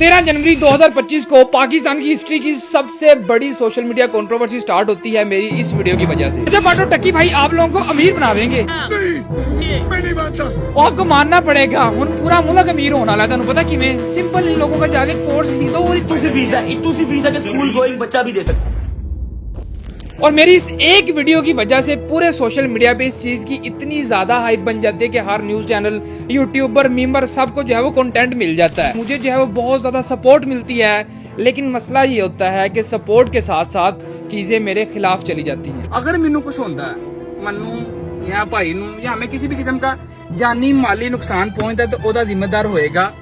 13 जनवरी 2025 को पाकिस्तान की हिस्ट्री की सबसे बड़ी सोशल मीडिया कंट्रोवर्सी स्टार्ट होती है मेरी इस वीडियो की वजह से। जब बाटो टक्की भाई आप लोगों को अमीर बना देंगे, मैं नहीं मानता। आपको मानना पड़ेगा। पूरा मुल्क अमीर होना वाला है, पता कि मैं सिंपल इन लोगों का जाके कोर्स खरीदो और इतनी वीजा के स्कूल गोइंग बच्चा भी दे सकता। और मेरी इस एक वीडियो की वजह से पूरे सोशल मीडिया पे इस चीज की इतनी ज्यादा हाइप बन जाती है कि हर न्यूज चैनल, यूट्यूबर, मीमर सबको जो है वो कंटेंट मिल जाता है। मुझे जो है वो बहुत ज्यादा सपोर्ट मिलती है, लेकिन मसला ये होता है कि सपोर्ट के साथ साथ चीजें मेरे खिलाफ चली जाती हैं। अगर मैनू कुछ होता है, मनु या भाई नू या हमें किसी भी किस्म का जानी माली नुकसान पहुंचता है तो ओदा जिम्मेदार होएगा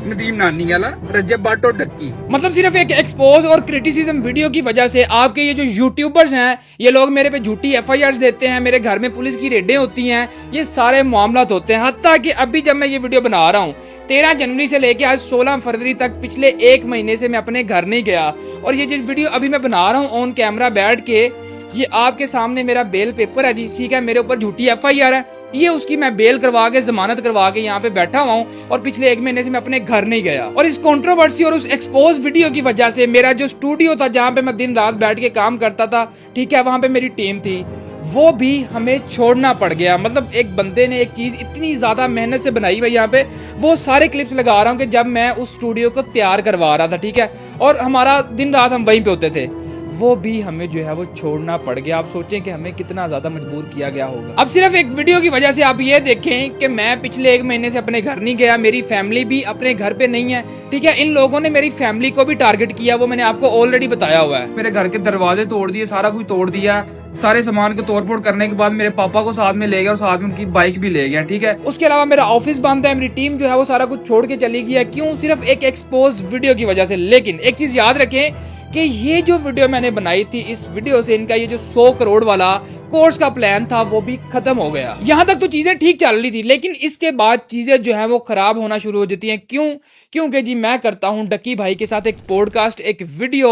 नदीम नानी वाला रजब बाटो टक्की। मतलब सिर्फ एक एक्सपोज और क्रिटिसिज्म वीडियो की वजह से आपके ये जो यूट्यूबर्स हैं, ये लोग मेरे पे झूठी FIRs देते हैं, मेरे घर में पुलिस की रेडें होती हैं, ये सारे मामलात होते हैं। हत्ता कि अभी जब मैं ये वीडियो बना रहा हूँ 13 जनवरी से लेके आज 16 फरवरी तक पिछले एक महीने से मैं अपने घर नहीं गया। और ये जो वीडियो अभी मैं बना रहा हूँ ऑन कैमरा बैठ के, ये आपके सामने मेरा बेल पेपर है जी, ठीक है, मेरे ऊपर झूठी FIR है, ये उसकी मैं बेल करवा के जमानत करवा के यहाँ पे बैठा हुआ हूँ और पिछले एक महीने से मैं अपने घर नहीं गया। और इस कंट्रोवर्सी और उस एक्सपोज वीडियो की वजह से मेरा जो स्टूडियो था जहाँ पे मैं दिन रात बैठ के काम करता था, ठीक है, वहाँ पे मेरी टीम थी, वो भी हमें छोड़ना पड़ गया। मतलब एक बंदे ने एक चीज इतनी ज्यादा मेहनत से बनाई हुई, यहाँ पे वो सारे क्लिप्स लगा रहा हूँ कि जब मैं उस स्टूडियो को तैयार करवा रहा था, ठीक है, और हमारा दिन रात हम वहीं पे होते थे, वो भी हमें जो है वो छोड़ना पड़ गया। आप सोचें कि हमें कितना ज्यादा मजबूर किया गया होगा। अब सिर्फ एक वीडियो की वजह से आप ये देखें कि मैं पिछले एक महीने से अपने घर नहीं गया, मेरी फैमिली भी अपने घर पे नहीं है, ठीक है। इन लोगों ने मेरी फैमिली को भी टारगेट किया, वो मैंने आपको ऑलरेडी बताया हुआ है। मेरे घर के दरवाजे तोड़ दिए, सारा कुछ तोड़ दिया, सारे सामान को तोड़ फोड़ करने के बाद मेरे पापा को साथ में ले गया और साथ में उनकी बाइक भी ले गया, ठीक है। उसके अलावा मेरा ऑफिस बंद है, मेरी टीम जो है वो सारा कुछ छोड़ के चली गई है। क्यों? सिर्फ एक एक्सपोज वीडियो की वजह से। लेकिन एक चीज याद रखें कि ये जो वीडियो मैंने बनाई थी, इस वीडियो से इनका ये जो 100 करोड़ वाला कोर्स का प्लान था वो भी खत्म हो गया। यहाँ तक तो चीजें ठीक चल रही थी, लेकिन इसके बाद चीजें जो है वो खराब होना शुरू हो जाती हैं। क्यों? क्योंकि जी मैं करता हूँ डक्की भाई के साथ एक पॉडकास्ट, एक वीडियो,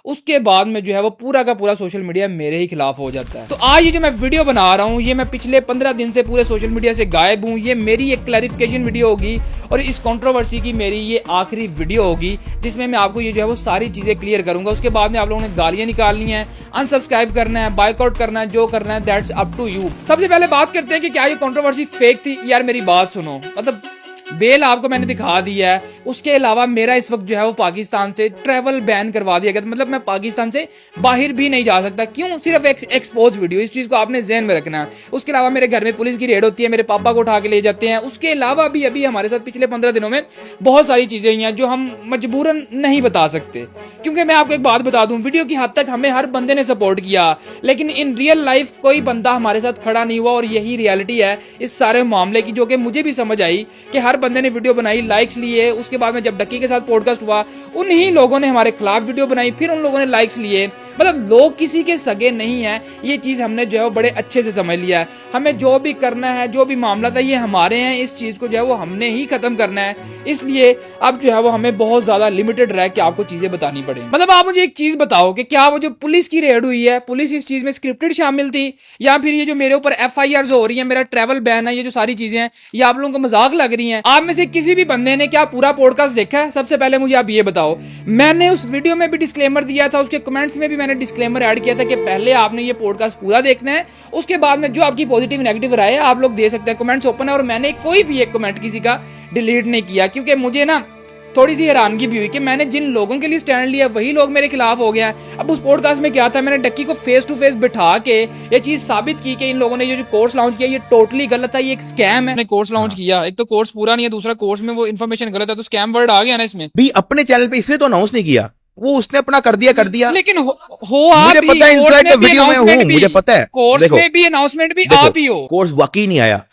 उसके बाद में जो है वो पूरा का पूरा सोशल मीडिया मेरे ही खिलाफ हो जाता है। तो आज ये जो मैं वीडियो बना रहा हूँ, ये मैं पिछले 15 दिन से पूरे सोशल मीडिया से गायब हूँ। ये मेरी एक क्लैरिफिकेशन वीडियो होगी और इस कंट्रोवर्सी की मेरी ये आखिरी वीडियो होगी जिसमें मैं आपको ये जो है वो सारी चीजें क्लियर करूंगा। उसके बाद में आप लोगों ने गालियां निकालनी है, अनसब्सक्राइब करना है, बाइकआउट करना है, जो करना है दैट्स अप टू यू। सबसे पहले बात करते हैं कि क्या ये कंट्रोवर्सी फेक थी। यार मेरी बात सुनो, मतलब बेल आपको मैंने दिखा दी है, उसके अलावा मेरा इस वक्त जो है वो पाकिस्तान से ट्रैवल बैन करवा दिया गया। मतलब मैं पाकिस्तान से बाहर भी नहीं जा सकता। क्यों? सिर्फ एक एक्सपोज वीडियो, इस चीज को आपने ज़हन में रखना है। उसके अलावा मेरे घर में पुलिस की रेड होती है, मेरे पापा को उठा के ले जाते हैं। उसके अलावा भी अभी हमारे साथ पिछले 15 दिनों में बहुत सारी चीजें हुई हैं जो हम मजबूरन नहीं बता सकते। क्योंकि मैं आपको एक बात बता दूं, वीडियो की हद तक हमें हर बंदे ने सपोर्ट किया, लेकिन इन रियल लाइफ कोई बंदा हमारे साथ खड़ा नहीं हुआ। और यही रियलिटी है इस सारे मामले की, जो कि मुझे भी समझ आई कि हर बंदे ने वीडियो बनाई, लाइक्स लिए। उसके बाद में जब डक्की के साथ पॉडकास्ट हुआ, उन्हीं लोगों ने हमारे खिलाफ वीडियो बनाई, फिर उन लोगों ने लाइक्स लिए। मतलब लोग किसी के सगे नहीं है, ये चीज हमने जो है वो बड़े अच्छे से समझ लिया है। हमें जो भी करना है, जो भी मामला था, ये हमारे हैं, इस चीज को जो है वो हमने ही खत्म करना है। इसलिए अब जो है वो हमें बहुत ज्यादा लिमिटेड रह के आपको चीजें बतानी पड़ेगी। मतलब आप मुझे एक चीज बताओ कि क्या वो जो पुलिस की रेड हुई है, पुलिस इस चीज में स्क्रिप्टेड शामिल थी, या फिर ये जो मेरे ऊपर FIRs हो रही है, मेरा ट्रैवल बैन है, ये जो सारी चीजें हैं, ये आप लोगों को मजाक लग रही हैं? आप में से किसी भी बंदे ने क्या पूरा पॉडकास्ट देखा है? सबसे पहले मुझे आप ये बताओ। मैंने उस वीडियो में भी डिस्क्लेमर दिया था, उसके कमेंट्स में भी मैंने डिस्क्लेमर ऐड किया था कि पहले आपने ये पॉडकास्ट पूरा देखना है, उसके बाद में जो आपकी पॉजिटिव नेगेटिव राय है आप लोग दे सकते हैं। कमेंट्स ओपन है और मैंने कोई भी एक कमेंट किसी का डिलीट नहीं किया, क्योंकि मुझे ना थोड़ी सी हैरानगी भी हुई कि मैंने जिन लोगों के लिए स्टैंड लिया वही लोग मेरे खिलाफ हो गए हैं। अब उस पॉडकास्ट में क्या था, मैंने डक्की को फेस टू फेस बिठा के ये चीज साबित की कि इन लोगों ने ये जो कोर्स लॉन्च किया ये टोटली गलत है, ये एक स्कैम है। कोर्स लॉन्च किया, एक तो कोर्स पूरा नहीं है, दूसरा कोर्स में वो इन्फॉर्मेशन गलत है, तो स्कैम वर्ड आ गया ना इसमें भी। अपने चैनल पे इसलिए तो अनाउंस नहीं किया, वो उसने अपना कर दिया। लेकिन हो आप मुझे पता है, इनसाइड द वीडियो में हूं, मुझे पता है। कोर्स में भी अनाउंसमेंट भी आप ही हो। कोर्स वाकई नहीं आया,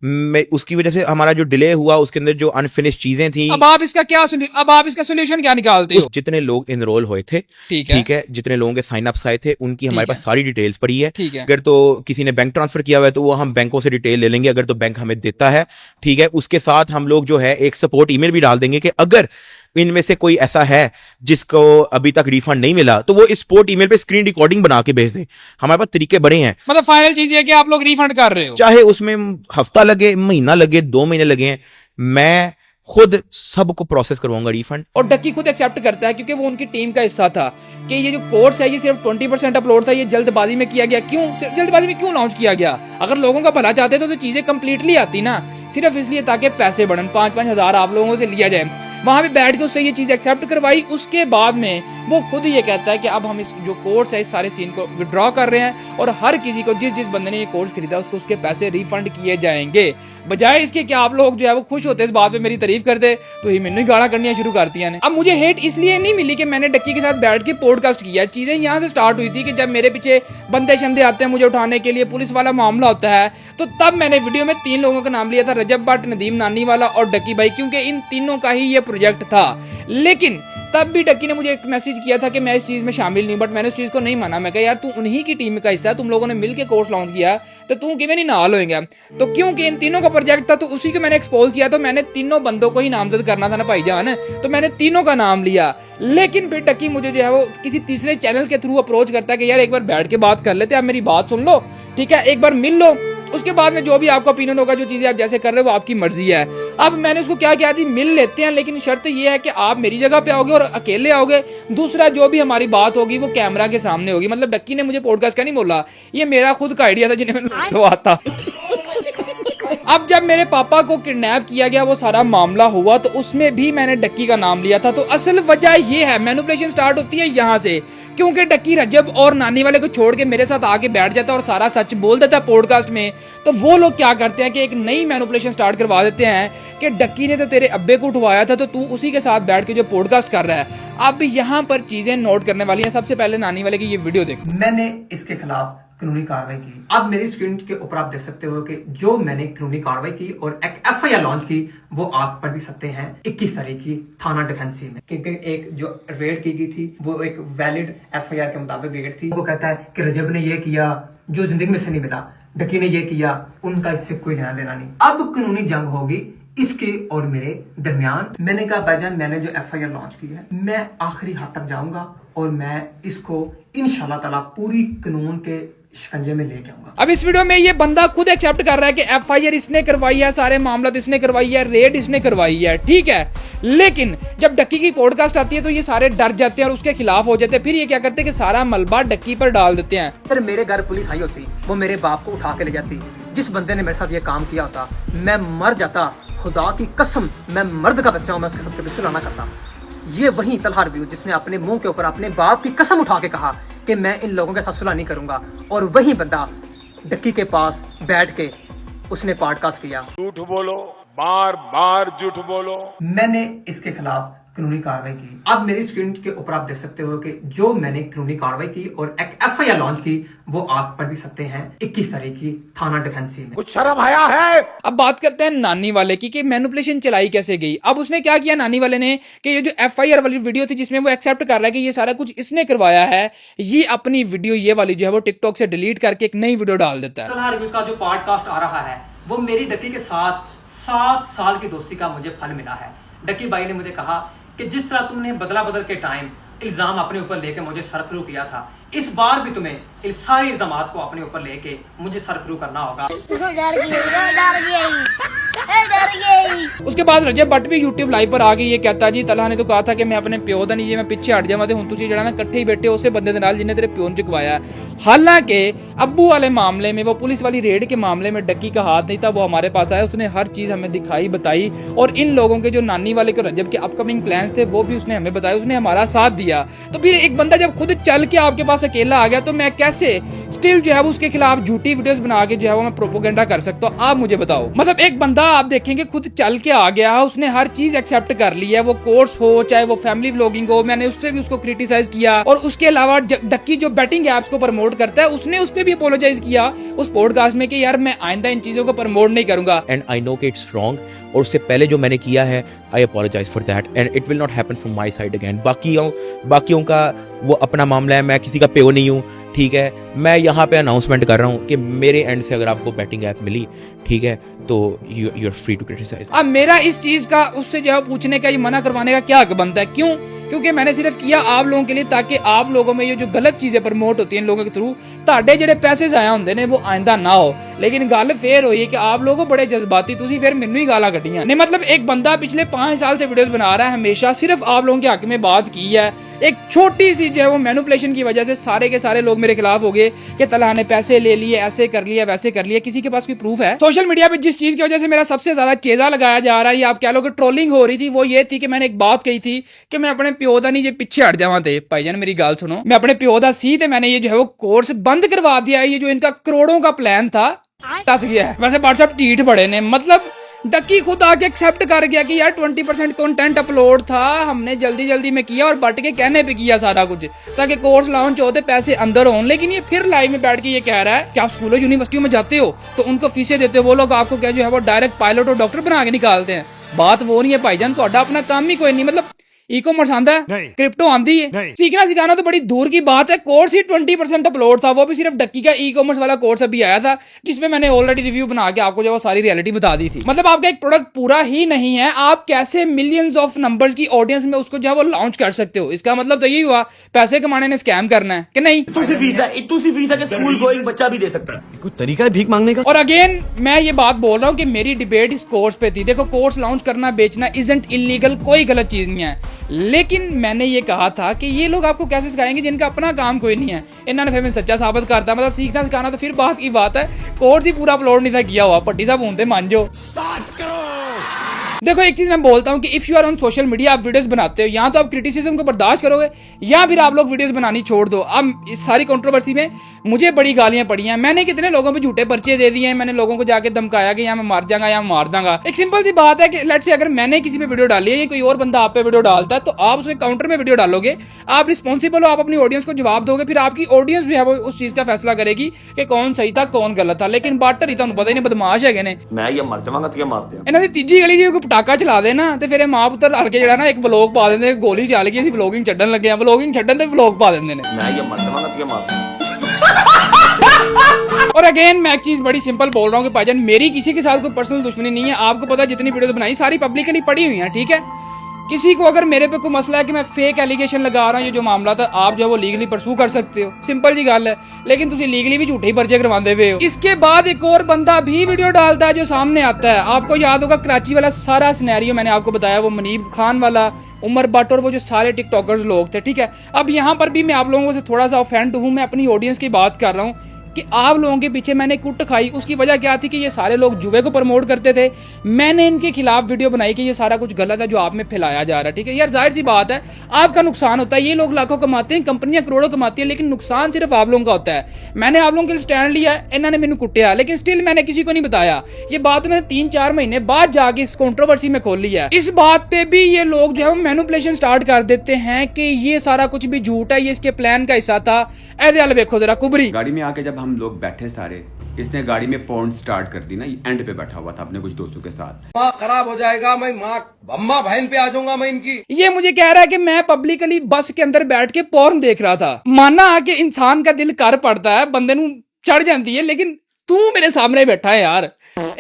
मैं उसकी वजह से हमारा जो डिले हुआ, उसके अंदर जो अनफिनिश चीजें थी। अब आप इसका सोल्यूशन क्या निकालते हो? जितने लोग इनरोल हुए थे, ठीक है, जितने लोगों के साइन अप्स आए थे, उनकी हमारे पास सारी डिटेल्स पड़ी है। अगर तो किसी ने बैंक ट्रांसफर किया हुआ है तो वो हम बैंकों से डिटेल ले लेंगे, अगर तो बैंक हमें देता है, ठीक है। उसके साथ हम लोग जो है एक सपोर्ट ईमेल भी डाल देंगे कि अगर इनमें से कोई ऐसा है जिसको अभी तक रिफंड नहीं मिला तो वो इस स्पोर्ट ईमेल पे स्क्रीन रिकॉर्डिंग बना के भेज दे। हमारे पास तरीके बड़े हैं। मतलब फाइनल चीज ये है कि आप लोग रिफंड कर रहे हो, चाहे उसमें हफ्ता लगे, महीना लगे, 2 महीने लगे, मैं खुद सबको प्रोसेस करवाऊंगा रिफंड। और डक्की खुद एक्सेप्ट करता है क्योंकि वो उनकी टीम का हिस्सा था कि ये जो कोर्स है ये सिर्फ 20% अपलोड था, ये जल्दबाजी में किया गया। क्यों जल्दबाजी में क्यों लॉन्च किया गया? अगर लोगों का भला चाहते तो चीजें कंप्लीटली आती ना, सिर्फ इसलिए ताकि पैसे बढ़न, 5-5 हजार आप लोगों से लिया जाए। वहां पे बैठ के उससे ये चीज एक्सेप्ट करवाई। उसके बाद में वो खुद ये कहता है कि अब हम इस जो कोर्स है इस सारे सीन को विड्रॉ कर रहे हैं और हर किसी को जिस बंदे ने ये कोर्स खरीदा उसको उसके पैसे रिफंड किए जाएंगे। बजाय इसके कि आप लोग जो है वो खुश होते इस बात पे मेरी तारीफ करते, तो ही मैंने गाला करनी शुरू कर दिया ने। अब मुझे हेट इसलिए नहीं मिली कि मैंने डक्की के साथ बैठ के पॉडकास्ट किया। चीजें यहाँ से स्टार्ट हुई थी कि जब मेरे पीछे बंदे शंदे आते हैं मुझे उठाने के लिए, पुलिस वाला मामला होता है, तो तब मैंने वीडियो में 3 लोगों का नाम लिया था, रजब भट्ट, नदीम नानी वाला और डक्की भाई, क्योंकि इन तीनों का ही ये प्रोजेक्ट था। लेकिन तब भी डक्की ने मुझे एक मैसेज किया था कि मैं इस चीज में शामिल नहीं, बट मैंने उस चीज को नहीं माना। मैं कहा यार तू उन्हीं की टीम का हिस्सा है, तुम लोगों ने मिलकर कोर्स लॉन्च किया तो तू किਵੇਂ नहीं नाल होएगा। तो क्योंकि इन तीनों का प्रोजेक्ट था तो उसी को मैंने एक्सपोज किया, तो मैंने तीनों बंदों को ही नामजद करना था ना भाईजान, तो मैंने तीनों का नाम लिया। लेकिन फिर डक्की मुझे जो है वो किसी तीसरे चैनल के थ्रू अप्रोच करता है कि यार एक बार बैठ के बात कर लेते हैं, आप मेरी बात सुन लो, ठीक है, एक बार मिल लो, उसके बाद में जो भी आपका ओपिनियन होगा, जो चीजें आप जैसे कर रहे हो वो आपकी मर्जी है। अब मैंने उसको क्या किया जी, मिल लेते हैं, लेकिन शर्त ये है कि आप मेरी जगह पे आओगे और अकेले आओगे। दूसरा जो भी हमारी बात होगी वो कैमरा के सामने होगी। मतलब डक्की ने मुझे पॉडकास्ट का नहीं बोला, ये मेरा खुद का आइडिया था जिन्हें मैंने आता। अब जब मेरे पापा को किडनैप किया गया, वो सारा मामला हुआ, तो उसमें भी मैंने डक्की का नाम लिया था। तो असल वजह ये है, मैनिपुलेशन स्टार्ट होती है यहाँ से, क्योंकि डक्की रजब और नानी वाले को छोड़ के मेरे साथ आके बैठ जाता है और सारा सच बोल देता है पॉडकास्ट में। तो वो लोग क्या करते हैं कि एक नई मैनिपुलेशन स्टार्ट करवा देते हैं कि डक्की ने तो तेरे अब्बे को उठवाया था, तो तू उसी के साथ बैठ के जो पॉडकास्ट कर रहा है। अब यहाँ पर चीजें नोट करने वाली हैं। सबसे पहले नानी वाले की ये वीडियो देखो। मैंने इसके खिलाफ कानूनी कार्रवाई की। अब मेरी स्क्रीन के ऊपर आप देख सकते हो कि जो मैंने कानूनी कार्रवाई की और एक एफआईआर लॉन्च की, वो आप पढ़ भी सकते हैं 21 तारीख की थाना डिफेंसी में, क्योंकि एक जो रेड की गई थी वो एक वैलिड एफआईआर के मुताबिक रेड थी। वो कहता है कि रजब ने ये किया जो जिंदगी में से नहीं मिला, डक्की ने ये किया, उनका इससे कोई लेना देना नहीं। अब कानूनी जंग होगी इसके और मेरे दरमियान। मैंने कहा भाईजान मैंने जो एफआईआर लॉन्च की है मैं आखिरी हद तक जाऊंगा और मैं इसको इंशाल्लाह ताला पूरी कानून के शिकंजे में लेके आऊंगा। अब इस वीडियो में ये बंदा खुद एक्सेप्ट कर रहा है कि एफआईआर इसने करवाई है, सारे मामला इसने करवाई है, रेड इसने करवाई है, ठीक है। लेकिन जब डक्की की पॉडकास्ट आती है तो ये सारे डर जाते हैं और उसके खिलाफ हो जाते हैं। फिर ये क्या करते हैं कि सारा मलबा डक्की पर डाल देते हैं। फिर मेरे घर पुलिस आई होती, वो मेरे बाप को उठा के ले जाती। जिस बंदे ने मेरे साथ ये काम किया होता मैं मर जाता, खुदा की कसम, मैं मर्द का बच्चा हूं, मैं उसके साथ कभी सुलह ना करता। ये वही तलहा रिव्यू जिसने अपने मुंह के ऊपर अपने बाप की कसम उठा के कहा कि मैं इन लोगों के साथ सुलह नहीं करूंगा, और वही बंदा डक्की के पास बैठ के उसने पॉडकास्ट किया। झूठ बोलो, बार बार झूठ बोलो। मैंने इसके खिलाफ कानूनी कार्रवाई की। अब मेरी स्क्रीन के ऊपर आप देख सकते हो कि जो मैंने कानूनी कार्रवाई की और एक एफआईआर लॉन्च की, वो आप पढ़ भी सकते हैं 21 तारीख की थाना डिफेंसी में। कुछ शर्म आया है? अब बात करते हैं नानी वाले की कि मैनिपुलेशन चलाई कैसे गई। अब उसने क्या किया नानी वाले ने कि ये जो एफआईआर वाली वीडियो थी जिसमें वो एक्सेप्ट कर रहा है कि ये सारा कुछ इसने करवाया है, ये अपनी वीडियो ये वाली जो है वो टिकटॉक से डिलीट करके एक नई वीडियो डाल देता है। तलहा रिव्यूज का जो पॉडकास्ट आ रहा है वो मेरी डक्की के साथ 7 साल की दोस्ती का मुझे फल मिला है। डक्की भाई ने मुझे कहा कि जिस तरह तुमने बदला बदल के टाइम इल्जाम अपने ऊपर लेके मुझे सरखरू किया था, इस बार भी तुम्हें इन सारी इल्जामात को अपने ऊपर लेके मुझे सरखरू करना होगा। उसके बाद रजब भट्ट भी यूट्यूब लाइव पर आ गई। ये कहता जी तलहा ने तो कहा था कि मैं अपने प्यो दा नहीं, मैं पीछे हट जावा, हुण तुसीं जिहड़ा ना इकट्ठे ही बैठे उसे बंदे दे नाल जिन्हें तेरे प्यो ने चुकवाया। हालांकि अब्बू वाले मामले में, वो पुलिस वाली रेड के मामले में डक्की का हाथ नहीं था, वो हमारे पास आया, उसने हर चीज हमें दिखाई बताई, और इन लोगों के जो नानी वाले के रजब के अपकमिंग प्लान्स थे वो भी उसने हमें बताया, उसने हमारा साथ दिया। तो फिर एक बंदा जब खुद चल के आपके पास अकेला आ गया तो मैं कैसे स्टिल जो है वो उसके खिलाफ झूठी वीडियोस बना के जो है वो मैं प्रोपोगेंडा कर सकता हूँ? आप मुझे बताओ। मतलब एक बंदा आप देखेंगे खुद चल के आ गया, उसने हर चीज एक्सेप्ट कर ली है, वो कोर्स हो चाहे वो फैमिली व्लॉगिंग हो, मैंने उस पर भी उसको क्रिटिसाइज किया। और उसके अलावा डक्की जो बैटिंग एप्स को प्रमोट करता है उसने उस पर भी अपोलोजाइज किया उस पॉडकास्ट में कि यार मैं आइंदा इन चीजों को प्रमोट नहीं करूंगा। एंड आई नो कि इट्स रॉन्ग, और उससे पहले जो मैंने किया है I apologise for that and it will not happen from my side again. बाकियों का वो अपना मामला है, मैं किसी का पेओ नहीं हूँ, ठीक है। मैं यहाँ पे अनाउंसमेंट कर रहा हूँ कि मेरे एंड से अगर आपको बैटिंग ऐप मिली, ठीक है, तो you are free to criticise. अब मेरा इस चीज का उससे जो है पूछने का, ये मना करवाने का क्या हक बनता है? क्यों? क्योंकि मैंने सिर्फ किया आप लोगों के लिए, ताकि आप लोगों में ये जो गलत चीजें प्रमोट होती हैं इन लोगों के थ्रू, ਤੁਹਾਡੇ ਜਿਹੜੇ ਪੈਸੇ ਆਇਆ ਹੁੰਦੇ ਨੇ वो आइंदा ना हो। लेकिन गल फिर हुई कि आप लोगों बड़े जज्बाती, तुसी फिर मैनू ही गाला कटियां ने। मतलब एक बंदा पिछले 5 साल से वीडियोस बना रहा है, हमेशा सिर्फ आप लोगों के हक में बात की है। एक छोटी सी जो है वो मैनिपुलेशन की वजह से सारे के सारे लोग मेरे खिलाफ हो गए कि तलहा ने पैसे ले लिए, ऐसे कर लिया, वैसे कर लिया। किसी के पास कोई प्रूफ है? सोशल मीडिया पे जिस चीज की वजह से मेरा सबसे ज्यादा चेजा लगाया जा रहा है, या आप कह लो कि ट्रोलिंग हो रही थी, वो ये थी कि मैंने एक बात कही थी कि मैं अपने प्यो दा नहीं जे पीछे हट जावा। थे भाईजान मेरी गल सुनो, मैं अपने प्यो दा सी ते मैंने ये जो है वो कोर्स बंद करवा दिया। ये जो इनका करोड़ों का प्लान था टस गया है। वैसे व्हाट्सएप टीठ बड़े ने, मतलब डक्की खुद आके एक्सेप्ट कर गया कि यार 20% कंटेंट अपलोड था, हमने जल्दी जल्दी में किया और बट के कहने पे किया सारा कुछ, ताकि कोर्स लॉन्च होते पैसे अंदर हों। लेकिन ये फिर लाइव में बैठ के ये कह रहा है कि आप स्कूलों यूनिवर्सिटियों में जाते हो तो उनको फीसें देते हो, वो लोग आपको क्या जो है वो डायरेक्ट पायलट और डॉक्टर बना के निकालते हैं। बात वो नहीं है भाईजान, ਤੁਹਾਡਾ अपना काम ही कोई नहीं। मतलब ई कॉमर्स आंदा है, क्रिप्टो आंदी है, सीखना सिखाना तो बड़ी दूर की बात है। कोर्स ही 20% अपलोड था, वो भी सिर्फ डक्की का ई कॉमर्स वाला कोर्स अभी आया था, जिसमें मैंने ऑलरेडी रिव्यू बना के आपको जो वो सारी रियलिटी बता दी थी। मतलब आपका एक प्रोडक्ट पूरा ही नहीं है, आप कैसे मिलियंस ऑफ नंबर्स की ऑडियंस में उसको जो है वो लॉन्च कर सकते हो। इसका मतलब तो यही हुआ पैसे कमाने ने स्कैम करना है कि नहीं। इतनी वीजा के स्कूल गोइंग बच्चा भी दे सकता है। कोई तरीका है भीख मांगने का? और अगेन मैं ये बात बोल रहा हूँ कि मेरी डिबेट इस कोर्स पे थी। देखो कोर्स लॉन्च करना, बेचना इजंट इलीगल, कोई गलत चीज नहीं है। लेकिन मैंने ये कहा था कि ये लोग आपको कैसे सिखाएंगे जिनका अपना काम कोई नहीं है। इन्होंने फिर मैं सच्चा साबित करता, मतलब सीखना सिखाना तो फिर बात की बात है, कोर्स ही पूरा अपलोड नहीं था किया हुआ। पट्टी साहब ऊंधे मान जो। देखो एक चीज मैं बोलता हूँ कि if you are on social media, आप वीडियोस बनाते हो, या तो आप क्रिटिसिज्म को बर्दाश्त करोगे या फिर आप लोग वीडियोस बनानी छोड़ दो। अब इस सारी कंट्रोवर्सी में मुझे बड़ी गालियां पड़ी हैं, मैंने कितने लोगों पे झूठे पर्चे दे दिए हैं, मैंने लोगों को जाके धमकाया कि या मैं मार जाऊंगा या मार दूंगा। एक सिंपल सी बात है कि लेट्स से अगर मैंने किसी पे वीडियो डाली है, कोई और बंदा आप पे वीडियो डालता है, तो आप उसके काउंटर में वीडियो डालोगे, आप रिस्पॉन्सिबल हो, आप अपनी ऑडियंस को जवाब दोगे, फिर आपकी ऑडियंस जो है वो उस चीज का फैसला करेगी कि कौन सही था कौन गलत था। लेकिन बाटर ही तो पता ही नहीं, बदमाश है ने। मैं ये मर जाऊंगा तो क्या मार दिया। इन्होंने तीजी गली जी कोई पटाखा चला देना ਤੇ ਫਿਰ ਮਾਂ ਪੁੱਤਰ ਹਲ ਕੇ ਜਿਹੜਾ ਨਾ ਇੱਕ ਵਲੌਗ ਪਾ ਦਿੰਦੇ, ਗੋਲੀ ਚੱਲ ਗਈ ਅਸੀਂ ਵਲੌਗਿੰਗ ਛੱਡਣ ਲੱਗੇ ਆ, ਵਲੌਗਿੰਗ ਛੱਡਣ ਤੇ ਵਲੌਗ ਪਾ ਦਿੰਦੇ ਨੇ। मैं ये मर जाऊंगा तो क्या मार दिया। और अगेन मैं एक चीज बड़ी सिंपल बोल रहा हूँ कि भाईजान मेरी किसी के साथ कोई पर्सनल दुश्मनी नहीं है। आपको पता है जितनी वीडियो बनाई सारी पब्लिकली पड़ी हुई है, ठीक है। किसी को अगर मेरे पे कोई मसला है कि मैं फेक एलिगेशन लगा रहा हूँ, ये जो मामला था, आप जो है वो लीगली परसू कर सकते हो, सिंपल जी गल है। लेकिन तुम लीगली भी झूठे ही पर्चे करवाते हुए हो। इसके बाद एक और बंदा भी वीडियो डालता है जो सामने आता है। आपको याद होगा कराची वाला सारा सिनेरियो मैंने आपको बताया, वो मुनीब खान वाला, उमर भट्ट और वो जो सारे टिकटॉकर्स लोग थे, ठीक है। अब यहाँ पर भी मैं आप लोगों से थोड़ा सा ऑफेंड हूँ, मैं अपनी ऑडियंस की बात कर रहा हूँ कि आप लोगों के पीछे मैंने कुट खाई। उसकी वजह क्या थी कि ये सारे लोग जुए को प्रमोट करते थे, मैंने इनके खिलाफ वीडियो बनाई कि ये सारा कुछ गलत है जो आप में फैलाया जा रहा है, ठीक है। यार जाहिर सी बात है आपका नुकसान होता है, ये लोग लाखों कमाते हैं, कंपनियां करोड़ों कमाती है, लेकिन नुकसान सिर्फ आप लोगों का होता है। मैंने आप लोगों के लिए स्टैंड लिया, इन्होंने मैंने कुटिया, लेकिन स्टिल मैंने किसी को नहीं बताया। ये बात मैंने 3-4 महीने बाद जाके इस कंट्रोवर्सी में खोल लिया। इस बात पे भी ये लोग जो है मैनिपुलेशन स्टार्ट कर देते हैं कि ये सारा कुछ भी झूठ है, ये इसके प्लान का हिस्सा था। ऐसे हाल देखो जरा कुबरी गाड़ी में आके जब हम लोग बैठे सारे, इसने गाड़ी में पोर्न स्टार्ट कर दी ना, एंड पे बैठा हुआ था अपने कुछ दोस्तों के साथ। माँ खराब हो जाएगा, मैं माँ अम्मा बहन पे आ जाऊंगा मैं इनकी। ये मुझे कह रहा है कि मैं पब्लिकली बस के अंदर बैठ के पोर्न देख रहा था। माना कि इंसान का दिल कर पड़ता है, बंदे नू चढ़ जाती है, लेकिन तू मेरे सामने बैठा है यार,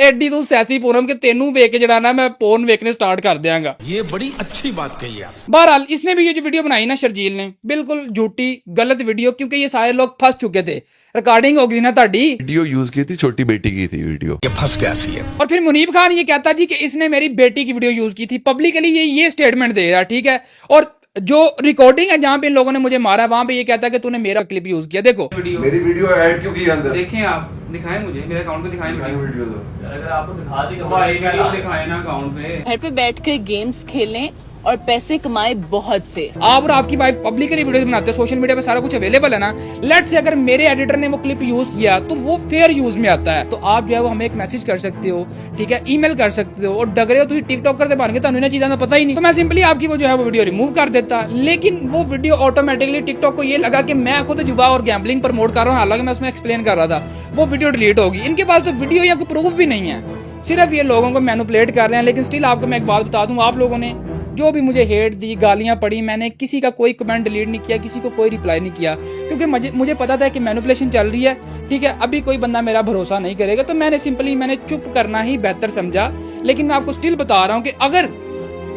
एडी तू सैसी पूनम के तेनू वेख के जड़ा ना मैं पोर्न वेखने स्टार्ट कर दियांगा। ये बड़ी अच्छी बात कही आप। बहरहाल इसने भी ये जो वीडियो बनाई ना शर्जील ने, बिल्कुल झूठी गलत वीडियो, क्योंकि ये सारे लोग फंस चुके थे। रिकॉर्डिंग होगी ना ताड़ी, वीडियो यूज की थी, छोटी बेटी की थी वीडियो। ये फंस गया सी है। और फिर मुनीब खान ये कहता जी कि इसने मेरी बेटी की वीडियो यूज की थी, पब्लिकली ये स्टेटमेंट दे रहा, ठीक है। और जो रिकॉर्डिंग है जहां पे इन लोगों ने मुझे मारा, वहां पे ये कहता है कि तूने मेरा क्लिप यूज किया। देखो मेरी वीडियो ऐड क्यों की अंदर? देखें आप, दिखाएं मुझे मेरे अकाउंट पे, दिखाएं वीडियो अगर आपको दिखा दी वीडियो दिखाएं ना अकाउंट पे। घर पे बैठकर गेम्स खेलें और पैसे कमाए बहुत से। आप और आपकी वाइफ पब्लिकली वीडियो बनाते हैं, सोशल मीडिया पे सारा कुछ अवेलेबल है ना। लेट्स से अगर मेरे एडिटर ने वो क्लिप यूज किया तो वो फेयर यूज में आता है, तो आप जो है वो हमें एक मैसेज कर सकते हो, ठीक है, ईमेल कर सकते हो। और डगरे हो तो टिकटॉक करते बन गए, तो इन्हें चीज़ों का पता ही नहीं, तो मैं सिंपली आपकी वो जो है वो वीडियो रिमूव कर देता। लेकिन वो वीडियो ऑटोमेटिकली टिकटॉक को ये लगा कि मैं खुद जुआ और गैम्बलिंग प्रमोट कर रहा हूँ, हालांकि मैं उसमें एक्सप्लेन कर रहा था, वो वीडियो डिलीट होगी। इनके पास तो वीडियो या कोई प्रूफ भी नहीं है, सिर्फ ये लोगों को मैनिपुलेट कर रहे हैं। लेकिन स्टिल आपको मैं एक बात बता दूं, आप लोगों ने जो भी मुझे हेट दी, गालियां पड़ी, मैंने किसी का कोई कमेंट डिलीट नहीं किया, किसी को कोई रिप्लाई नहीं किया, क्योंकि मुझे पता था कि मैनिपुलेशन चल रही है, ठीक है। अभी कोई बंदा मेरा भरोसा नहीं करेगा, तो मैंने चुप करना ही बेहतर समझा। लेकिन मैं आपको स्टिल बता रहा हूं कि अगर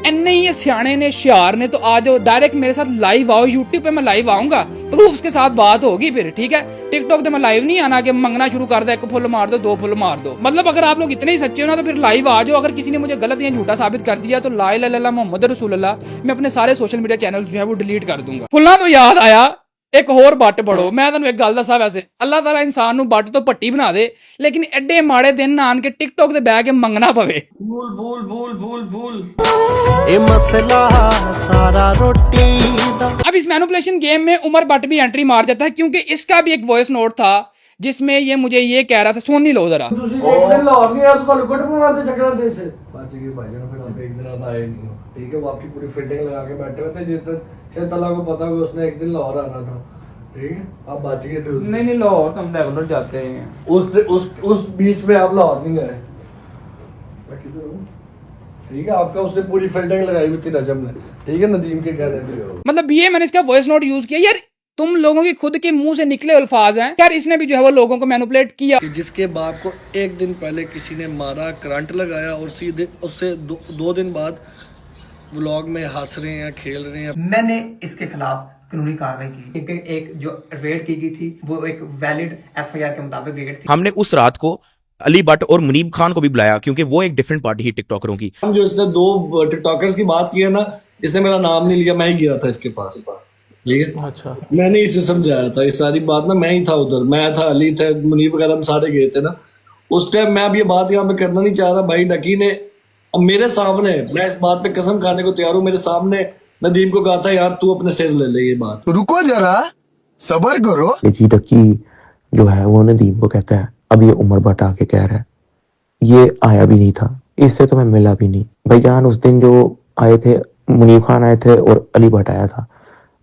इन्ने ही ये सियाने ने शियार ने तो आज डायरेक्ट मेरे साथ लाइव आओ, यूट्यूब पे मैं लाइव आऊंगा, प्रूफ्स के साथ बात होगी फिर, ठीक है। टिकटॉक पे मैं लाइव नहीं आना कि मंगना शुरू कर दे, 1 फुल मार दो 2 फुल मार दो। मतलब अगर आप लोग इतने ही सच्चे हो ना तो फिर लाइव आ जाओ। अगर किसी ने मुझे गलत या झूठा साबित कर दिया तो ला इलाहा इल्लल्लाह मोहम्मद रसूलुल्लाह, मैं अपने सारे सोशल मीडिया चैनल जो है वो डिलीट कर दूंगा। फुल्ला तो याद आया, एक होर बट पढ़ो। मैं तुहानू एक गल दसा, वैसे अल्लाह ताला इंसान नू बट तो पट्टी बना दे, लेकिन एडे माड़े दिन ना आन के टिकटॉक ते बैठ के मंगना पवे। भूल भूल भूल भूल भूल ए मसला सारा रोटी दा। अब इस मैनिपुलेशन गेम में उमर बट भी एंट्री मार जाता है, क्योंकि इसका भी एक वॉइस नोट था जिसमें ये मुझे ये कह रहा था, सुन नहीं लो जरा। ठीक है, वो आपकी पूरी फील्डिंग लगा के बैठे हुए थे जिस दिन शायद अल्लाह को पता कि उसने एक दिन लाहौर आना था, ठीक है, आप बच गए थे। नहीं लाहौर तो हम रेगुलर जाते हैं। उस बीच में आप लाहौर नहीं गए, ठीक है, आपका उसने पूरी फील्डिंग लगाई हुई थी नजम ने, ठीक है, नदीम के कहने पे। मतलब ये मैंने इसका वॉइस नोट यूज किया। यार तुम लोगों की खुद के मुंह से निकले अल्फाज हैं। यार इसने भी जो है वो लोगों को मैनिपुलेट किया। जिसके बाप को एक दिन पहले किसी ने मारा, करंट लगाया और सीधे उससे 2 दिन बाद व्लॉग में हंस रहे हैं, खेल रहे हैं। मैंने इसके खिलाफ कानूनी कार्रवाई की, क्योंकि एक जो रेड की गई थी वो एक वैलिड एफआईआर के मुताबिक रेड थी। हमने उस रात को अली भट्ट और मुनीब खान को भी बुलाया, क्योंकि वो एक डिफरेंट पार्टी ही टिकटॉकरों की। हम जो इसने 2 टिकटॉकर्स की बात की है ना, इसने मेरा नाम नहीं लिया, मैं ही गया था इसके पास, ठीक है। अच्छा, मैंने इसे समझाया था ये सारी बात ना, मैं ही था उधर, मैं था, अली थे, मुनीब वगैरह हम सारे गए थे ना उस टाइम। मैं अब ये बात यहाँ पे करना नहीं चाह रहा भाई। डकी ने मेरे सामने, मैं इस बात पे कसम खाने को तैयार हूँ, मेरे सामने नदीम को कहा था यार तू अपने सिर ले ले ये बात। रुको जरा, सबर करो। जी डकी जो है वो नदीम को कहता है, अब ये उमर भट्ट आके कह रहा है ये आया भी नहीं था, इससे तो मैं मिला भी नहीं। भाईजान उस दिन जो आए थे, मुनीब खान आए थे और अली भट्ट आया था,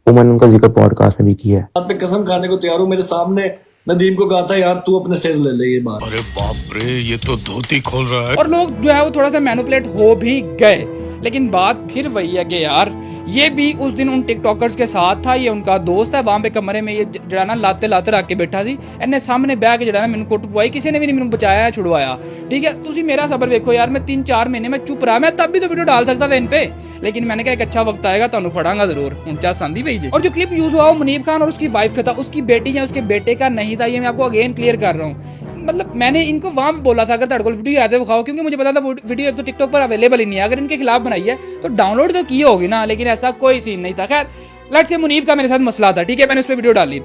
उमर ने उनका जिक्र पॉडकास्ट में भी किया है। बात पे कसम खाने को तैयार हूँ, मेरे सामने नदीम को कहा था यार तू अपने सिर ले ले ये बात। अरे बाप रे, ये तो धोती खोल रहा है। और लोग जो है वो थोड़ा सा मैनिपुलेट हो भी गए, लेकिन बात फिर वही है कि यार ये भी उस दिन उन टिकटॉकर्स के साथ था, ये उनका दोस्त है। वहां पे कमरे में ये जड़ा ना लाते रख के बैठा सी, इन्हें सामने बह के जड़ा ना मैनू कुट पवाई, किसी ने भी नहीं मैनू बचाया छुड़वाया, ठीक है। तुसी मेरा सबर देखो यार, मैं 3-4 महीने में चुप रहा, मैं तब भी तो वीडियो डाल सकता था इन पे, लेकिन मैंने कहा एक अच्छा वक्त आएगा तो फड़ांगा जरूर। उनचास संदी भाई। और जो क्लिप यूज हुआ वो मुनीब खान और उसकी वाइफ का था, उसकी बेटी या उसके बेटे का नहीं था। ये मैं आपको अगेन क्लियर कर रहा हूँ। मतलब मैंने इनको वहां पे बोला था अगर तेरे को वीडियो आते दिखाओ, क्योंकि मुझे पता था वो वीडियो एक तो टिकटॉक पर अवेलेबल ही नहीं है। अगर इनके खिलाफ बनाई है तो डाउनलोड तो की होगी ना, लेकिन ऐसा कोई सीन नहीं था। खैर लेट्स से मुनीब का मेरे साथ मसला था, ठीक है, मैंने उस पर वीडियो डाली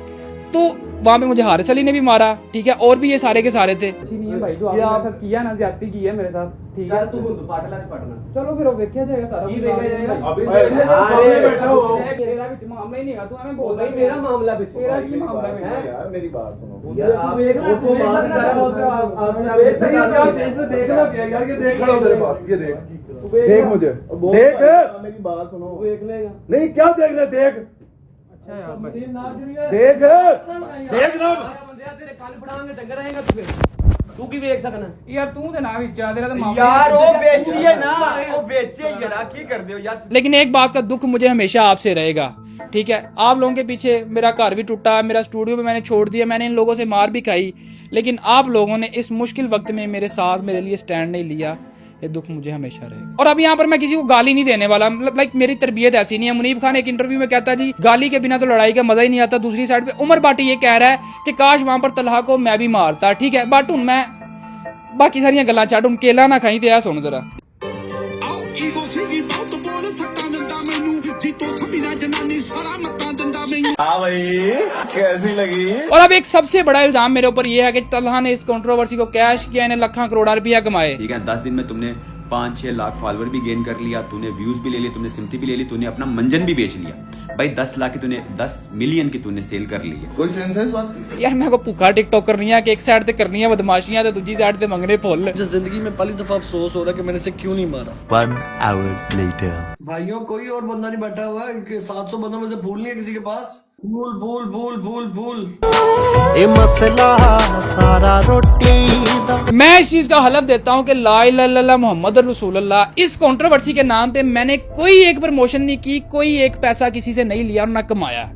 तो वहां पे मुझे हारिस अली ने भी मारा, ठीक है, और भी ये सारे के सारे थे। भाई जो आपने मेरे साथ किया ना, ज्यादती की है मेरे साथ, ठीक है। तू पढ़ना चलो फिर देखा जाएगा सारा, अभी मेरा भी मामला ही नहीं है। तू हमें बोल रहा है मेरा मामला भी, तेरा की मामला है यार, मेरी बात सुनो यार। आप उसको बात कर रहे हो, देखना क्या यार, ये देख लो मेरे पास, ये देख मुझे देख, मेरी बात सुनो, देख लेगा नहीं क्या देखना, देख अच्छा यार देख देख ना तेरे कान पड़ांगे डंगर रहेगा तू की देख सकना यार, तू ते ना विच आ, तेरा तो मामला यार वो बेची है ना, वो बेची है यार, की कर दे यार। लेकिन एक बात का दुख मुझे हमेशा आपसे रहेगा, ठीक है। आप लोगों के पीछे मेरा घर भी टूटा, मेरा स्टूडियो भी मैंने छोड़ दिया, मैंने इन लोगों से मार भी खाई, लेकिन आप लोगों ने इस मुश्किल वक्त में मेरे साथ मेरे लिए स्टैंड नहीं लिया। ये दुख मुझे हमेशा रहेगा। और अब यहाँ पर मैं किसी को गाली नहीं देने वाला, मतलब लाइक मेरी तरबियत ऐसी नहीं है। मुनीब खान एक इंटरव्यू में कहता जी गाली के बिना तो लड़ाई का मजा ही नहीं आता। दूसरी साइड पे उमर भट्ट ये कह रहा है कि काश वहां पर तलहा को मैं भी मारता, ठीक है। बट हूं मैं बाकी सारियां गल्लां छड्ड, हूं केला ना खाई ते आ सुन जरा। कैसी लगी? और अब एक सबसे बड़ा इल्जाम मेरे ऊपर यह है कि तलहा ने इस कंट्रोवर्सी को कैश किया, इन्हें लाखों करोड़ रुपया कमाए, ठीक है। 10 दिन में तुमने 5-6 लाख फॉलोअर भी गेन कर लिया, तूने व्यूज भी ले लिए, तूने सिम्पथी भी ले ली, तूने अपना मंजन भी बेच लिया भाई। 10 लाख की तूने 10 मिलियन की तूने सेल कर ली है। कोई सेंस है इस बात? यार मैं को भूखा टिकटॉक करनी है कि एक साइड ते करनी है बदमाशियां ते दूसरी साइड ते मंगने फुल। जिंदगी में पहली दफा अफसोस हो रहा है कि मैंने इसे क्यों नहीं मारा। 1 hour later भाइयों कोई और बंदा नहीं बैठा हुआ है कि 700 बंदों में से फूल नहीं है किसी के पास। भूल भूल भूल भूल भूल ए मसला सारा रोटी दा। मैं इस चीज का हलफ देता हूँ कि ला इलाहा इल्लल्लाह मोहम्मद रसूलुल्लाह, इस कंट्रोवर्सी के नाम पे मैंने कोई एक प्रमोशन नहीं की, कोई एक पैसा किसी से नहीं लिया और ना कमाया।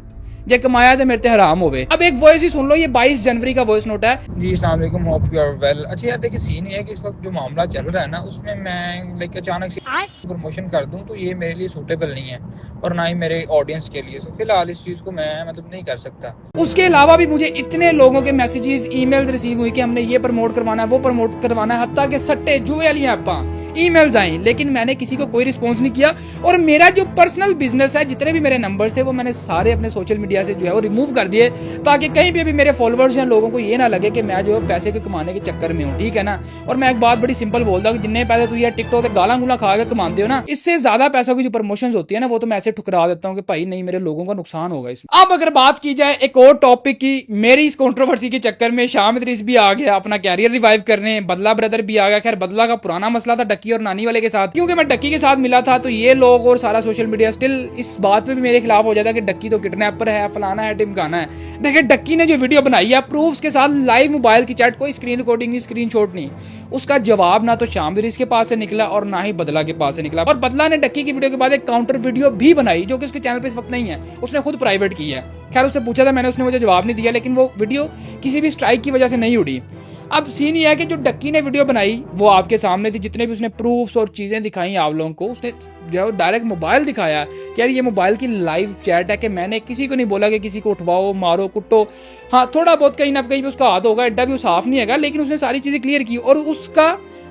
जे कमाया तो मेरे ते हराम होवे। अब एक वॉइस ही सुन लो, ये 22 जनवरी का वॉइस नोट है। जी अस्सलाम वालेकुम, होप यू आर वेल। अच्छा यार देखिए सीन ये है कि इस वक्त जो मामला चल रहा है ना, उसमें मैं लाइक अचानक से प्रमोशन कर दूं तो ये मेरे लिए सूटेबल नहीं है और ना ही मेरे ऑडियंस के लिए। सो फिलहाल इस चीज को मैं मतलब नहीं कर सकता। उसके अलावा भी मुझे इतने लोगों के मैसेजेस, ईमेल्स रिसीव हुई कि हमने ये प्रमोट करवाना है, वो प्रमोट करवाना है, हत्ता के सट्टे जुए वाली ऐपां ईमेल्स आई, लेकिन मैंने किसी को कोई रिस्पॉन्स नहीं किया। और मेरा जो पर्सनल बिजनेस है, जितने भी मेरे नंबर्स थे वो मैंने सारे अपने सोशल मीडिया से जो है वो रिमूव कर दिए, ताकि कहीं भी अभी मेरे फॉलोअर्स या लोगों को ये ना लगे कि मैं जो है पैसे के कमाने के चक्कर में हूँ, ठीक है ना। और मैं एक बात बड़ी सिंपल बोलता हूँ कि जितने पैसे तुम यार टिकटॉक से गाला गुला खा के कमाते हो ना, इससे ज्यादा पैसों की जो प्रमोशन होती है ना, वो तो मैं ऐसे ठुकरा देता हूँ कि भाई नहीं, मेरे लोगों का नुकसान होगा इसमें। अब अगर बात की जाए एक और टॉपिक की, मेरी इस कंट्रोवर्सी के चक्कर में शाम इदरीस भी आ गया अपना कैरियर रिवाइव करने, बदला ब्रदर भी आ गया। खैर बदला का पुराना मसला था डक्की और नानी वाले के साथ, क्योंकि मैं डक्की के साथ मिला था तो ये लोग और सारा सोशल मीडिया स्टिल इस बात पे भी मेरे खिलाफ हो जाता कि डक्की तो किडनैपर है, फलाना है, टिमकाना है। देखिए डक्की ने जो वीडियो बनाई है प्रूफ्स के साथ, लाइव मोबाइल की चैट, कोई स्क्रीन रिकॉर्डिंग नहीं, स्क्रीनशॉट नहीं, उसका जवाब ना तो शाम इदरीस के पास से निकला और ना ही बदला के पास से निकला। और बदला ने डक्की की वीडियो के बाद एक काउंटर वीडियो भी बनाई जो कि उसके चैनल पे इस वक्त नहीं है, उसने खुद प्राइवेट की है। खैर उससे पूछा था मैंने, उसने मुझे जवाब नहीं दिया, लेकिन वो वीडियो किसी भी स्ट्राइक की वजह से नहीं उड़ी। अब सीन ये है कि जो डक्की ने वीडियो बनाई वो आपके सामने थी, जितने भी उसने प्रूफ्स और चीजें दिखाई आप लोगों को, उसने जो है डायरेक्ट मोबाइल दिखाया कि यार ये मोबाइल की लाइव चैट है, कि मैंने किसी को नहीं बोला कि किसी को उठवाओ, मारो, कुटो। हाँ थोड़ा बहुत कहीं ना कहीं भी उसका हाथ होगा, एड्डा भी साफ नहीं है, लेकिन उसने सारी चीजें क्लियर की और उसका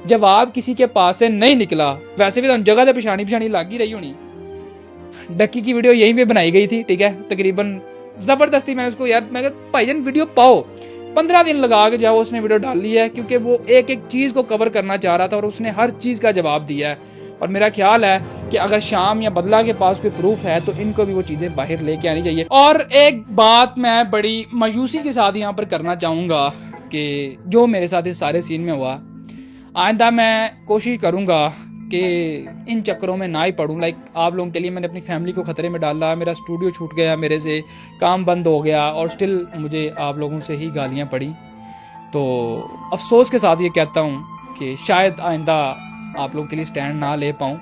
जवाब किसी के पास से नहीं निकला। वैसे भी तो जगह पे पिछानी लग ही रही होनी। डक्की की वीडियो यहीं पे बनाई गई थी, ठीक है, तकरीबन जबरदस्ती मैंने उसको यार, मैं भाईजान वीडियो पाओ, 15 दिन लगा के जाओ, उसने वीडियो डाल ली है क्योंकि वो एक एक चीज को कवर करना चाह रहा था और उसने हर चीज का जवाब दिया है। और मेरा ख्याल है कि अगर शाम या बदला के पास कोई प्रूफ है तो इनको भी वो चीजें बाहर लेके आनी चाहिए। और एक बात मैं बड़ी मायूसी के साथ यहाँ पर करना चाहूंगा कि जो मेरे साथ इस सारे सीन में हुआ, आइंदा मैं कोशिश करूंगा कि इन चक्करों में ना ही पढ़ूं। लाइक आप लोगों के लिए मैंने अपनी फैमिली को खतरे में डाला, मेरा स्टूडियो छूट गया, मेरे से काम बंद हो गया और स्टिल मुझे आप लोगों से ही गालियां पड़ी। तो अफसोस के साथ ये कहता हूं कि शायद आइंदा आप लोगों के लिए स्टैंड ना ले पाऊं,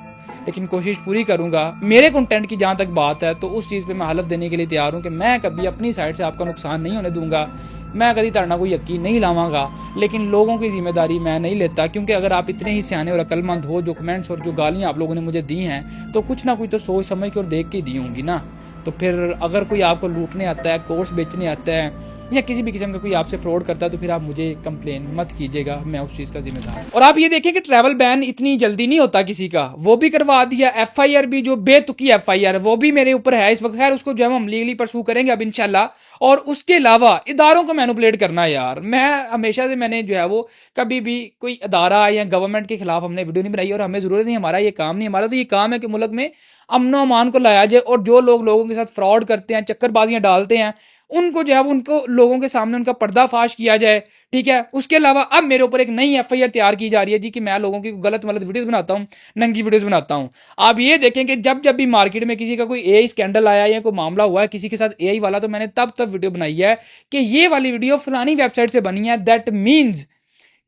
लेकिन कोशिश पूरी करूंगा। मेरे कंटेंट की जहां तक बात है तो उस चीज़ पे मैं हलफ देने के लिए तैयार हूं कि मैं कभी अपनी साइड से आपका नुकसान नहीं होने दूंगा, मैं कभी तरना कोई यकीन नहीं लावांगा, लेकिन लोगों की जिम्मेदारी मैं नहीं लेता। क्योंकि अगर आप इतने ही सियाने और अक्लमंद हो, जो कमेंट्स और जो गालियां आप लोगों ने मुझे दी हैं तो कुछ ना कुछ तो सोच समझ के और देख के दी होंगी ना। तो फिर अगर कोई आपको लूटने आता है, कोर्स बेचने आता है या किसी भी किस्म का कोई आपसे फ्रॉड करता है तो फिर आप मुझे कंप्लेन मत कीजिएगा, मैं उस चीज का जिम्मेदार हूं। और आप ये देखें कि ट्रैवल बैन इतनी जल्दी नहीं होता किसी का, वो भी करवा दिया। FIR भी जो बेतुकी FIR है वो भी मेरे ऊपर है इस वक्त। खैर उसको जो है हम लीगली परसू करेंगे अब इंशाल्लाह। और उसके अलावा इदारों को मैनिपुलेट करना यार, मैं हमेशा से मैंने जो है वो कभी भी कोई अदारा या गवर्नमेंट के खिलाफ हमने वीडियो नहीं बनाई और हमें जरूरत नहीं, हमारा ये काम नहीं। हमारा तो ये काम है कि मुल्क में अमनो अमान को लाया जाए और जो लोग लोगों के साथ फ्रॉड करते हैं, चक्करबाजियां डालते हैं, उनको जो है उनको लोगों के सामने उनका पर्दाफाश किया जाए, ठीक है। उसके अलावा अब मेरे ऊपर एक नई FIR तैयार की जा रही है जी कि मैं लोगों की गलत वीडियोस बनाता हूँ, नंगी वीडियोस बनाता हूँ। आप ये देखें कि जब भी मार्केट में किसी का कोई AI स्कैंडल आया या कोई मामला हुआ है किसी के साथ AI वाला, तो मैंने तब वीडियो बनाई है कि ये वाली वीडियो फलानी वेबसाइट से बनी है। दैट मीन्स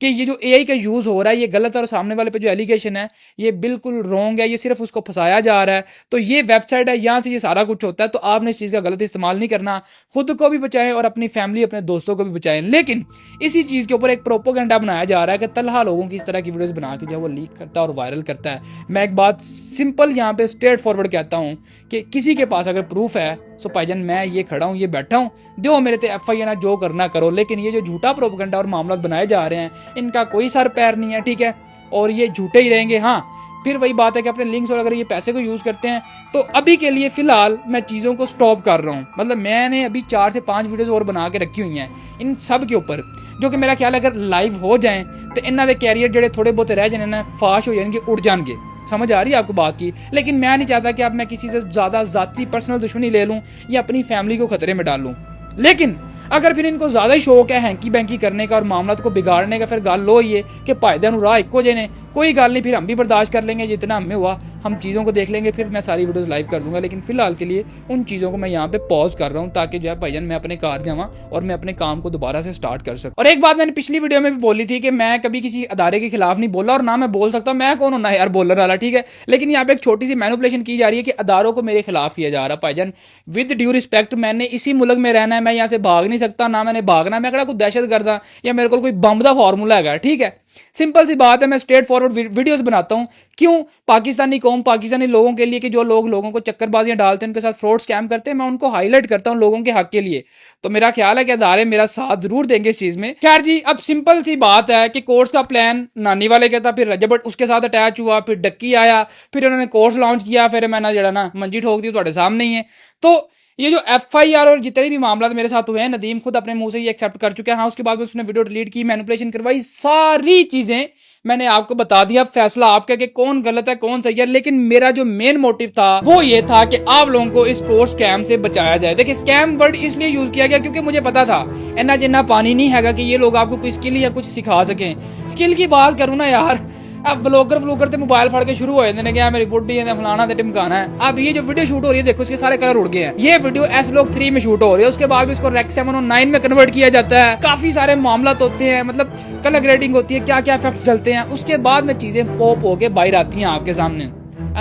कि ये जो AI का यूज हो रहा है ये गलत है और सामने वाले पे जो एलिगेशन है ये बिल्कुल रॉन्ग है, ये सिर्फ उसको फंसाया जा रहा है। तो ये वेबसाइट है, यहाँ से ये सारा कुछ होता है। तो आपने इस चीज का गलत इस्तेमाल नहीं करना, खुद को भी बचाएं और अपनी फैमिली, अपने दोस्तों को भी बचाएं। लेकिन इसी चीज के ऊपर एक प्रोपोगेंडा बनाया जा रहा है कि तलहा लोगों की इस तरह की वीडियोस बना के जो वो लीक करता है और वायरल करता है। मैं एक बात सिंपल यहाँ पे स्ट्रेट फॉरवर्ड कहता हूँ कि किसी के पास अगर प्रूफ है सो भाईजान मैं ये खड़ा हूँ, ये बैठा हूँ, दो मेरे ते FIR जो करना करो। लेकिन ये जो झूठा प्रोपेगेंडा और मामला बनाए जा रहे हैं इनका कोई सर पैर नहीं है, ठीक है, और ये झूठे ही रहेंगे। हाँ फिर वही बात है कि अपने लिंक्स और अगर ये पैसे को यूज करते हैं तो अभी के लिए फिलहाल मैं चीज़ों को स्टॉप कर रहा हूँ। मतलब मैंने अभी 4 से 5 वीडियोस और बना के रखी हुई हैं इन सब के ऊपर, जो कि मेरा ख्याल है अगर लाइव हो जाएं तो इन्हों के कैरियर जो थोड़े बहुत रह जाने ना फाश हो जाएंगे, उड़ जाएंगे। समझ आ रही है आपको बात की। लेकिन मैं नहीं चाहता कि अब मैं किसी से ज़्यादा ज़ाती पर्सनल दुश्मनी ले लूँ या अपनी फैमिली को खतरे में डालूँ। लेकिन अगर फिर इनको ज़्यादा ही शौक है हैंकी बैंकी करने का और मामला को बिगाड़ने का, फिर गल लो ये कि फायदे राह इको जे ने, कोई गल नहीं, फिर हम भी बर्दाश्त कर लेंगे जितना हमें हुआ। हम चीज़ों को देख लेंगे, फिर मैं सारी वीडियोस लाइव कर दूंगा। लेकिन फिलहाल के लिए उन चीज़ों को मैं यहाँ पे पॉज कर रहा हूँ ताकि जो है भाईजान मैं अपने कार जावा और मैं अपने काम को दोबारा से स्टार्ट कर सकूँ। और एक बात मैंने पिछली वीडियो में भी बोली थी कि मैं कभी किसी अदारे के खिलाफ नहीं बोला और ना मैं बोल सकता, मैं कौन हूं ना यार बोलर वाला, ठीक है। लेकिन यहाँ पे एक छोटी सी मैनिपुलेशन की जा रही है कि अदारों को मेरे खिलाफ किया जा रहा है। भाईजान विद ड्यू रिस्पेक्ट, मैंने इसी मुल्क में रहना है, मैं यहाँ से भाग नहीं सकता, ना मैंने भागना, मैं कड़ा कोई दहशतगर्द या मेरे को कोई बम का फार्मूला है, ठीक है। सिंपल सी बात है, मैं स्ट्रेट फॉरवर्ड वीडियोस बनाता हूं। क्यों? पाकिस्तानी कौम, पाकिस्तानी लोगों के लिए कि जो लोगों को चक्करबाजियां डालते हैं, उनके साथ फ्रॉड स्कैम करते हैं, मैं उनको हाईलाइट करता हूं लोगों के हक के लिए। तो मेरा ख्याल है कि अदारे मेरा साथ जरूर देंगे इस चीज में। खैर जी, अब सिंपल सी बात है कि कोर्स का प्लान नानी वाले का था, फिर रजब उसके साथ अटैच हुआ, फिर डक्की आया, फिर उन्होंने कोर्स लॉन्च किया, फिर मैंने जरा ना मंजी ठोक दी, तुम्हारे सामने ही है। तो ये जो FIR और जितने भी मामला मेरे साथ हुए हैं, नदीम खुद अपने मुंह से ये एक्सेप्ट कर चुके हैं। हाँ, उसके बाद उसने वीडियो डिलीट की, मैनिपुलेशन करवाई, सारी चीजें मैंने आपको बता दिया। फैसला आपका कि कौन गलत है कौन सही है। लेकिन मेरा जो मेन मोटिव था वो ये था कि आप लोगों को इस कोर्स स्कैम से बचाया जाए। देखिए, स्कैम वर्ड इसलिए यूज किया गया क्योंकि मुझे पता था इन्ना जिन्ना पानी नहीं हैगा कि ये लोग आपको कोई स्किल या कुछ सिखा सकें। स्किल की बात करूं ना यार, अब ब्लॉगर ते मोबाइल फड़ के शुरू हो जाते हैं, मेरी बुड्ढी है फलाना ते टिमकाना है। अब ये जो वीडियो शूट हो रही है, देखो इसके सारे कलर उड़ गए हैं। ये वीडियो S-Log 3 में शूट हो रही है, उसके बाद भी इसको Rec 7 और 9 में कन्वर्ट किया जाता है। काफी सारे मामला होते हैं, मतलब कलर ग्रेडिंग होती है, क्या क्या इफेक्ट्स डलते हैं, उसके बाद में चीजें पॉप होके बाहर आती हैं आपके सामने,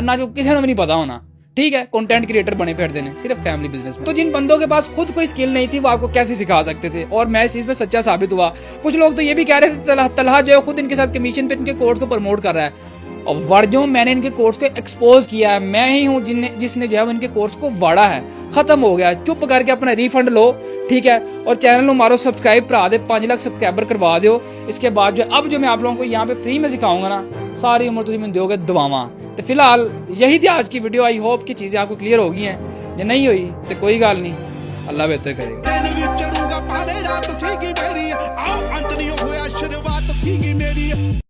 ना जो किसी ने भी नहीं पता होना, ठीक है। कंटेंट क्रिएटर बने फिरते हैं सिर्फ फैमिली बिजनेस में। तो जिन बंदों के पास खुद कोई स्किल नहीं थी वो आपको कैसे सिखा सकते थे, और मैं इस चीज पे सच्चा साबित हुआ। कुछ लोग तो ये भी कह रहे थे तलहा जो है खुद इनके साथ कमीशन पे इनके कोर्स को प्रमोट कर रहा है। और वर्जों मैंने इनके कोर्स को एक्सपोज किया है, मैं ही हूँ जिसने जो है इनके कोर्स को वाड़ा है। खत्म हो गया, चुप करके अपना रिफंड लो, ठीक है। और चैनल को मारो सब्सक्राइब करा दे, 5 लाख सब्सक्राइबर करवा दो। इसके बाद जो अब जो मैं आप लोगों को यहाँ पे फ्री में सिखाऊंगा ना, सारी उम्र तुम दोगे दुआवां। तो फिलहाल यही थी आज की वीडियो। आई होप कि चीजें आपको क्लियर हो गई हैं। जो नहीं हुई तो कोई गल नहीं, अल्लाह बेहतर करेगा।